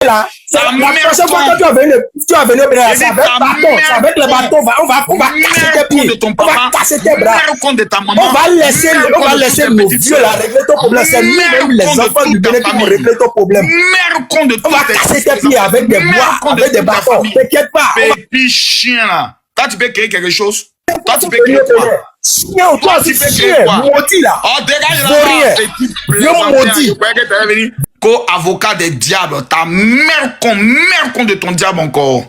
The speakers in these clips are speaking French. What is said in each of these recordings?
là, la prochaine fois que tu vas venir au Bénin, c'est avec les bâtons, on va casser tes pieds, on va casser tes bras, on va laisser nos vieux là régler ton problème, c'est nous-mêmes les enfants du Bénin qui vont régler ton problème. On va casser tes pieds avec des bois, avec des bâtons, t'inquiète pas. Petit chien là, toi tu peux créer quelque chose? Toi tu peux créer quoi? Chien, toi tu peux chien, maudit là. Oh dégage là, vieux maudit. Co-avocat des diables, ta mère con de ton diable encore.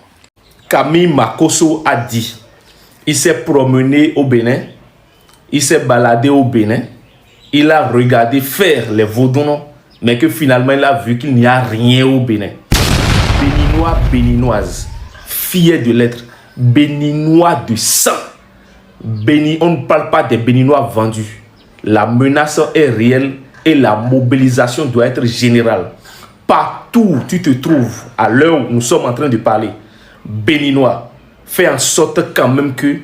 Camille Makosso a dit, il s'est promené au Bénin, il s'est baladé au Bénin, il a regardé faire les vaudons, mais que finalement il a vu qu'il n'y a rien au Bénin. Béninois, béninoises, filles de lettres, béninois de sang. On ne parle pas des béninois vendus. La menace est réelle et la mobilisation doit être générale. Partout où tu te trouves, à l'heure où nous sommes en train de parler, béninois, fais en sorte quand même que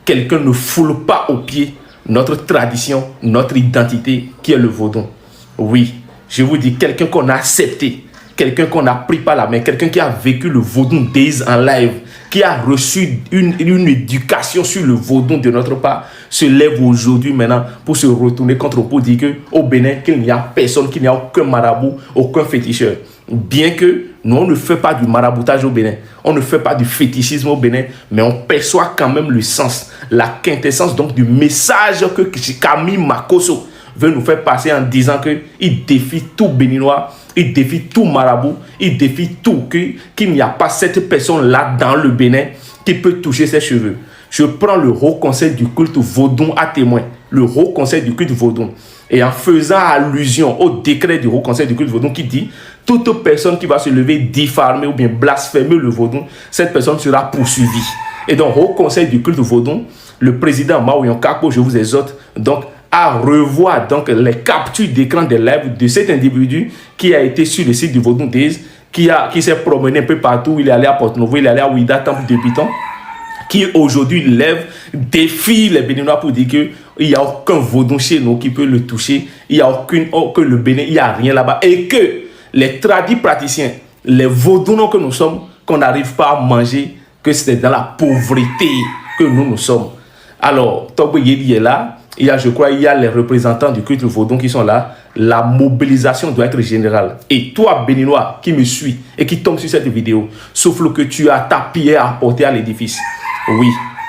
quelqu'un ne foule pas aux pieds notre tradition, notre identité qui est le vaudon. Oui, je vous dis, quelqu'un qu'on a accepté, quelqu'un qu'on a pris par la main, quelqu'un qui a vécu le vaudon Days en live, qui a reçu une éducation sur le vaudon de notre part, se lève aujourd'hui maintenant pour se retourner contre pour dire qu'au Bénin, qu'il n'y a personne, qu'il n'y a aucun marabout, aucun féticheur. Bien que nous, on ne fait pas du maraboutage au Bénin, on ne fait pas du fétichisme au Bénin, mais on perçoit quand même le sens, la quintessence donc du message que Camille Makosso veut nous faire passer en disant qu'il défie tout Béninois, il défie tout marabout, il défie tout, qu'il n'y a pas cette personne-là dans le Bénin qui peut toucher ses cheveux. Je prends le Haut Conseil du culte vaudon à témoin, le Haut Conseil du culte vaudon, et en faisant allusion au décret du Haut Conseil du culte vaudon qui dit toute personne qui va se lever diffamer ou bien blasphémer le vaudon, cette personne sera poursuivie. Et donc, Haut Conseil du culte vaudon, le président Maouyon Kakpo, je vous exhorte donc à revoir donc les captures d'écran des lives de cet individu qui a été sur le site du Vaudon Days, qui s'est promené un peu partout, il est allé à Porto-Novo, il est allé à Ouida, Temple de Piton, qui aujourd'hui lève, défie les Béninois pour dire qu'il n'y a aucun vaudon chez nous qui peut le toucher, il n'y a que le Bénin, il n'y a rien là-bas, et que les tradis praticiens, les vaudons que nous sommes, qu'on n'arrive pas à manger, que c'est dans la pauvreté que nous sommes. Alors, Tobo Yedi est là, je crois il y a les représentants du culte vaudon qui sont là. La mobilisation doit être générale. Et toi, Béninois, qui me suis et qui tombe sur cette vidéo, sauf que tu as ta pierre à apporter à l'édifice. Oui,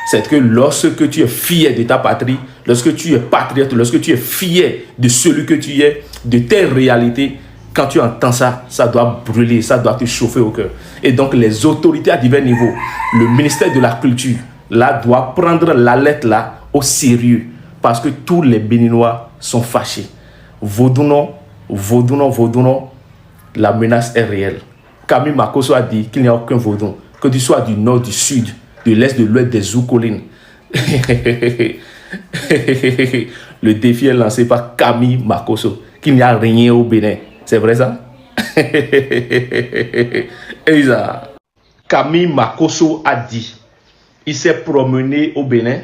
c'est que lorsque tu es fier de ta patrie, lorsque tu es patriote, lorsque tu es fier de celui que tu es, de tes réalités, quand tu entends ça, ça doit brûler, ça doit te chauffer au cœur. Et donc, les autorités à divers niveaux, le ministère de la Culture, là, doit prendre la lettre là au sérieux. Parce que tous les Béninois sont fâchés. Vaudounon, la menace est réelle. Camille Makosso a dit qu'il n'y a aucun vaudon, que tu sois du nord, du sud, de l'est, de l'ouest, des Zoukolines. Le défi est lancé par Camille Makosso, qu'il n'y a rien au Bénin. C'est vrai ça? Isa. Camille Makosso a dit, il s'est promené au Bénin.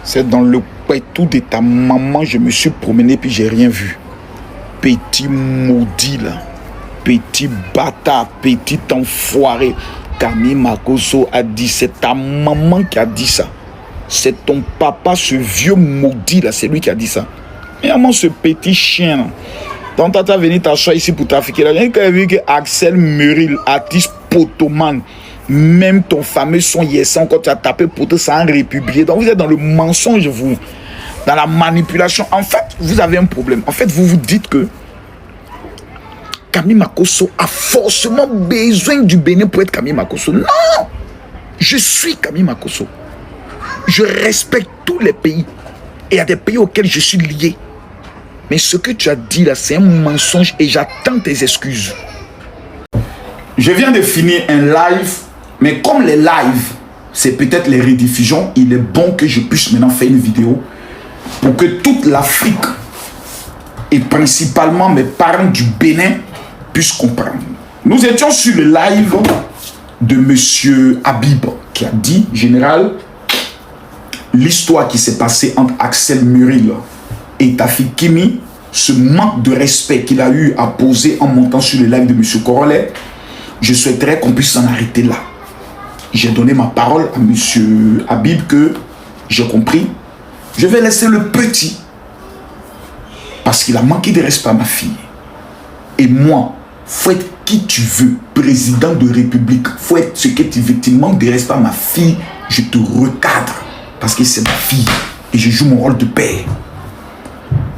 C'est dans le pétou de ta maman, je me suis promené puis j'ai rien vu. Petit maudit là, petit bâtard, petit enfoiré. Camille Makosso a dit, c'est ta maman qui a dit ça. C'est ton papa, ce vieux maudit là, c'est lui qui a dit ça. Mais comment ce petit chien là? Donc tu as venu t'asseoir ici pour t'affiquer là. Il a vu que Axel Muril, artiste potoman, même ton fameux son Yessan, quand tu as tapé pour ça en républié. Donc vous êtes dans le mensonge, vous, dans la manipulation. En fait, vous avez un problème. En fait, vous vous dites que Camille Makosso a forcément besoin du Bénin pour être Camille Makosso. Non! Je suis Camille Makosso. Je respecte tous les pays. Et il y a des pays auxquels je suis lié. Mais ce que tu as dit là, c'est un mensonge et j'attends tes excuses. Je viens de finir un live, mais comme les lives, c'est peut-être les rediffusions, il est bon que je puisse maintenant faire une vidéo pour que toute l'Afrique et principalement mes parents du Bénin puissent comprendre. Nous étions sur le live de monsieur Habib qui a dit, général, l'histoire qui s'est passée entre Axel Muril et ta fille Kimi, ce manque de respect qu'il a eu à poser en montant sur le live de M. Corolet, je souhaiterais qu'on puisse s'en arrêter là. J'ai donné ma parole à M. Habib que j'ai compris. Je vais laisser le petit parce qu'il a manqué de respect à ma fille. Et moi, faut être qui tu veux, président de République, faut être ce que tu veux. Tu manques de respect à ma fille, je te recadre parce que c'est ma fille et je joue mon rôle de père.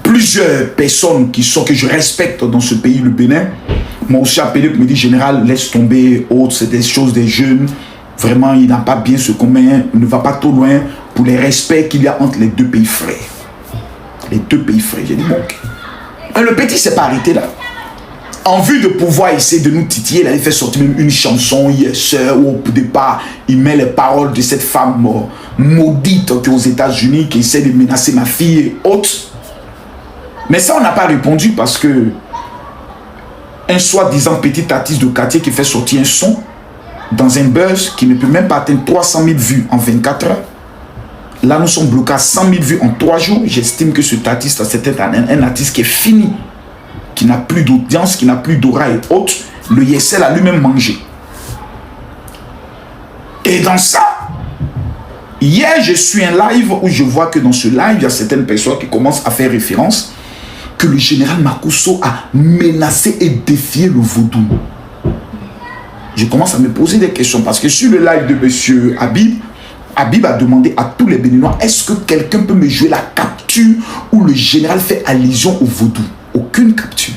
Plusieurs personnes que je respecte dans ce pays, le Bénin, m'ont aussi appelé pour me dire, général, laisse tomber, autres, c'est des choses des jeunes. Vraiment, il n'a pas bien ce commun, ne va pas trop loin pour les respects qu'il y a entre les deux pays frères. Les deux pays frères, j'ai dit, bon, ok. Le petit s'est pas arrêté là. En vue de pouvoir essayer de nous titiller, il avait fait sortir même une chanson hier soeur où au départ, il met les paroles de cette femme maudite qui est aux États-Unis, qui essaie de menacer ma fille et autres. Mais ça, on n'a pas répondu parce que un soi-disant petit artiste de quartier qui fait sortir un son dans un buzz qui ne peut même pas atteindre 300 000 vues en 24 heures. Là, nous sommes bloqués à 100 000 vues en 3 jours. J'estime que cet artiste, c'est un artiste qui est fini, qui n'a plus d'audience, qui n'a plus d'aura et autres. Le YSL a lui-même mangé. Et dans ça, hier, je suis un live où je vois que dans ce live, il y a certaines personnes qui commencent à faire référence que le général Makosso a menacé et défié le vaudou. Je commence à me poser des questions parce que sur le live de M. Habib, Habib a demandé à tous les Béninois, est-ce que quelqu'un peut me jouer la capture où le général fait allusion au vaudou? Aucune capture,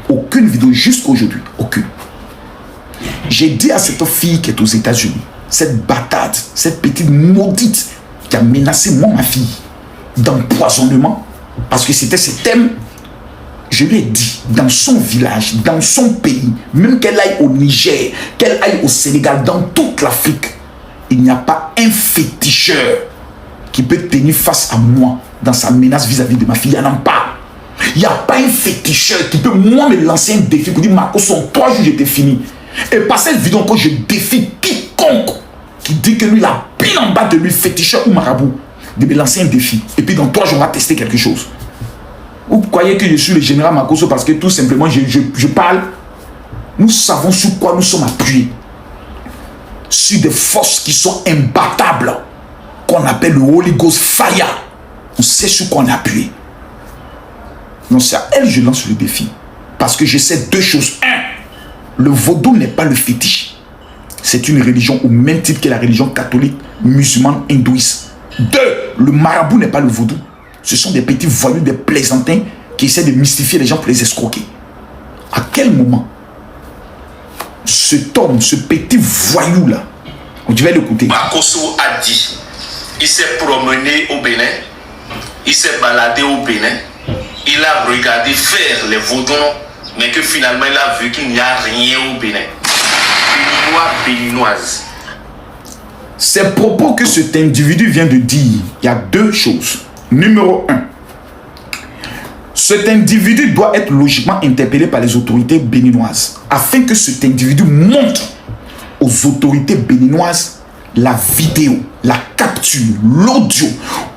aucune vidéo jusqu'à aujourd'hui, aucune. J'ai dit à cette fille qui est aux États-Unis, cette bâtarde, cette petite maudite qui a menacé moi, ma fille, d'empoisonnement, parce que c'était ce thème. Je lui ai dit, dans son village, dans son pays, même qu'elle aille au Niger, qu'elle aille au Sénégal, dans toute l'Afrique, il n'y a pas un féticheur qui peut tenir face à moi dans sa menace vis-à-vis de ma fille. Il n'y en a pas. Il n'y a pas un féticheur qui peut, moi, me lancer un défi pour dire, Marco, en 3 jours, j'étais fini. Et par cette vidéo, quand je défie quiconque qui dit que lui, la pile en bas de lui, féticheur ou marabout, de me lancer un défi. Et puis dans 3 jours, on va tester quelque chose. Vous croyez que je suis le général Makosso parce que tout simplement je parle? Nous savons sur quoi nous sommes appuyés. Sur des forces qui sont imbattables, qu'on appelle le Holy Ghost Fire. On sait sur quoi on est appuyé. Donc c'est à elle que je lance le défi. Parce que je sais 2 choses. 1, le vaudou n'est pas le fétiche. C'est une religion au même titre que la religion catholique, musulmane, hindouiste. 2, le marabout n'est pas le vaudou. Ce sont des petits voyous, des plaisantins qui essaient de mystifier les gens pour les escroquer. À quel moment cet homme, ce petit voyou-là, on devait l'écouter. Makosso a dit, il s'est promené au Bénin, il s'est baladé au Bénin, il a regardé faire les vaudons, mais que finalement il a vu qu'il n'y a rien au Bénin. Béninois, béninoise. Ces propos que cet individu vient de dire, il y a 2 choses. Numéro 1, cet individu doit être logiquement interpellé par les autorités béninoises afin que cet individu montre aux autorités béninoises la vidéo, la capture, l'audio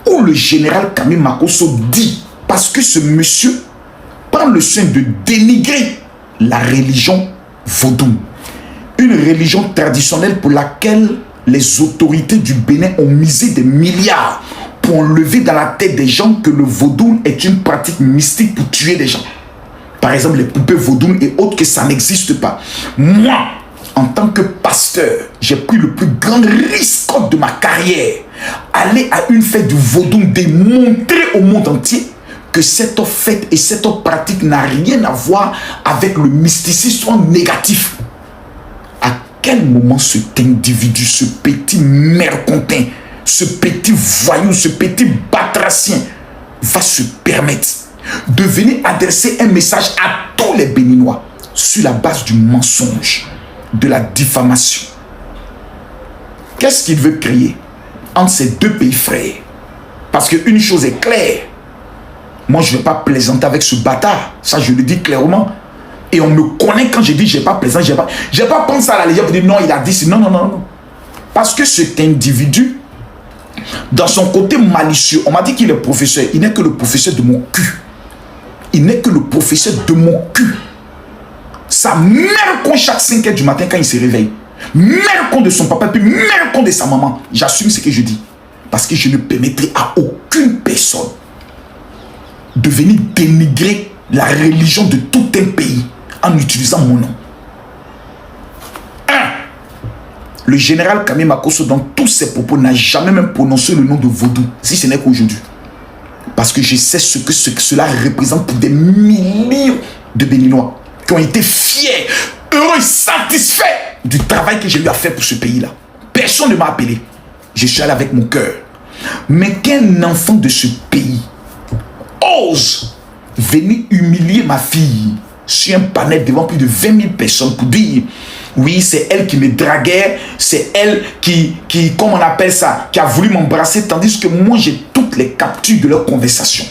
où le général Camille Makosso dit, parce que ce monsieur prend le soin de dénigrer la religion vaudou, une religion traditionnelle pour laquelle les autorités du Bénin ont misé des milliards pour enlever dans la tête des gens que le vaudou est une pratique mystique pour tuer des gens. Par exemple, les poupées vaudou et autres, que ça n'existe pas. Moi, en tant que pasteur, j'ai pris le plus grand risque de ma carrière. Aller à une fête du vaudou, démontrer au monde entier que cette fête et cette pratique n'a rien à voir avec le mysticisme négatif. À quel moment cet individu, ce petit mercontin, ce petit voyou, ce petit batracien va se permettre de venir adresser un message à tous les Béninois sur la base du mensonge, de la diffamation? Qu'est-ce qu'il veut créer entre ces 2 pays frères? Parce qu'une chose est claire, moi je ne vais pas plaisanter avec ce bâtard, ça je le dis clairement. Et on me connaît quand je dis je n'ai pas plaisanté, je n'ai pas pensé à la légère pour dire non, il a dit non, non, non, non. Parce que cet individu, dans son côté malicieux, on m'a dit qu'il est professeur, il n'est que le professeur de mon cul. Il n'est que le professeur de mon cul. Sa mère con chaque 5 heures du matin quand il se réveille. Mère con de son papa, puis mère con de sa maman. J'assume ce que je dis. Parce que je ne permettrai à aucune personne de venir dénigrer la religion de tout un pays en utilisant mon nom. Le général Kami Makosso, dans tous ses propos, n'a jamais même prononcé le nom de Vaudou, si ce n'est qu'aujourd'hui. Parce que je sais ce que cela représente pour des millions de Béninois qui ont été fiers, heureux, satisfaits du travail que j'ai eu à faire pour ce pays-là. Personne ne m'a appelé. Je suis allé avec mon cœur. Mais qu'un enfant de ce pays ose venir humilier ma fille sur un panel devant plus de 20 000 personnes pour dire oui, c'est elle qui me draguait, c'est elle qui, comment on appelle ça, qui a voulu m'embrasser, tandis que moi j'ai toutes les captures de leur conversation.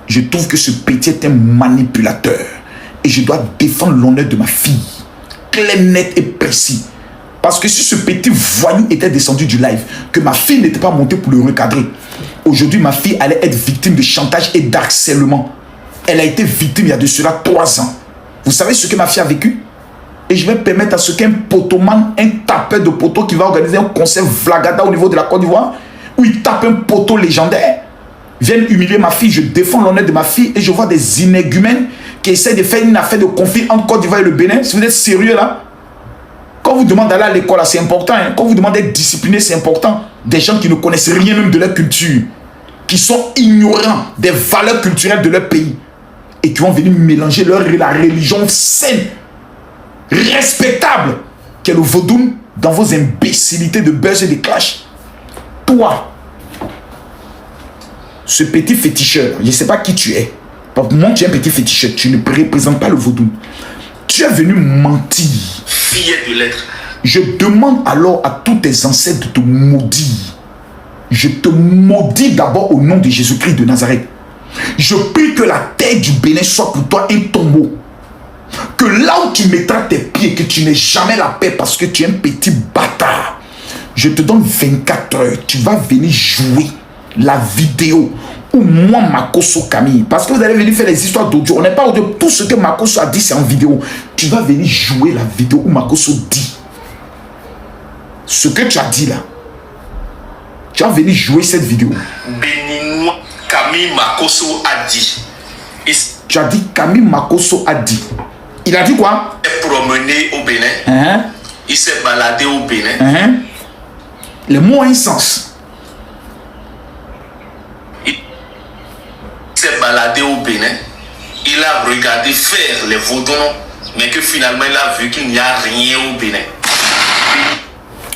Je trouve que ce petit est un manipulateur et je dois défendre l'honneur de ma fille, clair, net et précis. Parce que si ce petit voyou était descendu du live, que ma fille n'était pas montée pour le recadrer, aujourd'hui ma fille allait être victime de chantage et d'harcèlement. Elle a été victime il y a de cela 3 ans. Vous savez ce que ma fille a vécu? Et je vais permettre à ce qu'un potoman, un tapeur de poteau qui va organiser un concert Vlagada au niveau de la Côte d'Ivoire, où il tape un poteau légendaire, vienne humilier ma fille. Je défends l'honneur de ma fille et je vois des inégumènes qui essaient de faire une affaire de conflit entre Côte d'Ivoire et le Bénin. Si vous êtes sérieux là, quand on vous demande d'aller à l'école, c'est important. Hein? Quand on vous demande d'être discipliné, c'est important. Des gens qui ne connaissent rien même de leur culture, qui sont ignorants des valeurs culturelles de leur pays et qui vont venir mélanger la religion saine, respectable, qu'est le vaudou, dans vos imbécilités de buzz et de clash. Toi, ce petit féticheur, je ne sais pas qui tu es. Pour moi, tu es un petit féticheur, tu ne représentes pas le vaudou. Tu es venu mentir. Fier de l'être. Je demande alors à tous tes ancêtres de te maudire. Je te maudis d'abord au nom de Jésus-Christ de Nazareth. Je prie que la terre du Bénin soit pour toi un tombeau. Que là où tu mettras tes pieds, que tu n'aies jamais la paix parce que tu es un petit bâtard. Je te donne 24 heures. Tu vas venir jouer la vidéo où moi, Makosso Camille, parce que vous allez venir faire les histoires d'audio. On n'est pas audio. Tout ce que Makosso a dit, c'est en vidéo. Tu vas venir jouer la vidéo où Makosso dit ce que tu as dit là. Tu vas venir jouer cette vidéo. Béninois, Camille Makosso a dit. Tu as dit Camille Makosso a dit. Il a dit quoi? Il s'est promené au Bénin. Il s'est baladé au Bénin. Les mots ont un sens. Il s'est baladé au Bénin. Il a regardé faire les vaudons, mais que finalement il a vu qu'il n'y a rien au Bénin.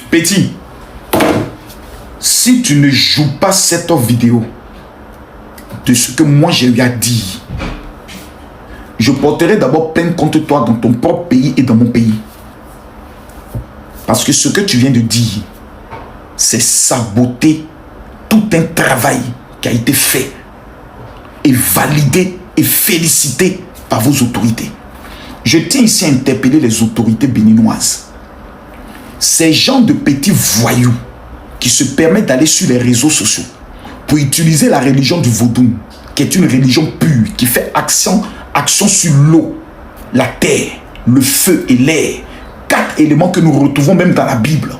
Petit, si tu ne joues pas cette vidéo de ce que moi j'ai eu à dire, je porterai d'abord plainte contre toi dans ton propre pays et dans mon pays. Parce que ce que tu viens de dire, c'est saboter tout un travail qui a été fait et validé et félicité par vos autorités. Je tiens ici à interpeller les autorités béninoises. Ces gens de petits voyous qui se permettent d'aller sur les réseaux sociaux pour utiliser la religion du vaudou, qui est une religion pure, qui fait action sur l'eau, la terre, le feu et l'air. 4 éléments que nous retrouvons même dans la Bible.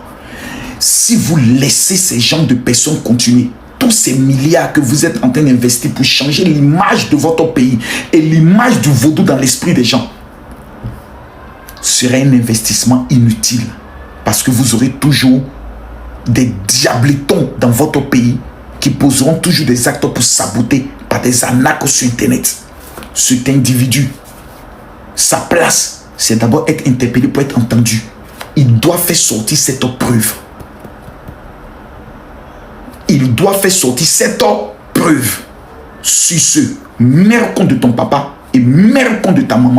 Si vous laissez ces gens de personnes continuer, tous ces milliards que vous êtes en train d'investir pour changer l'image de votre pays et l'image du vaudou dans l'esprit des gens, serait un investissement inutile. Parce que vous aurez toujours des diabletons dans votre pays qui poseront toujours des actes pour saboter par des arnaques sur Internet. Cet individu, sa place, c'est d'abord être interpellé pour être entendu. Il doit faire sortir cette preuve. Il doit faire sortir cette preuve. Sur ce, mère compte de ton papa et mère compte de ta maman.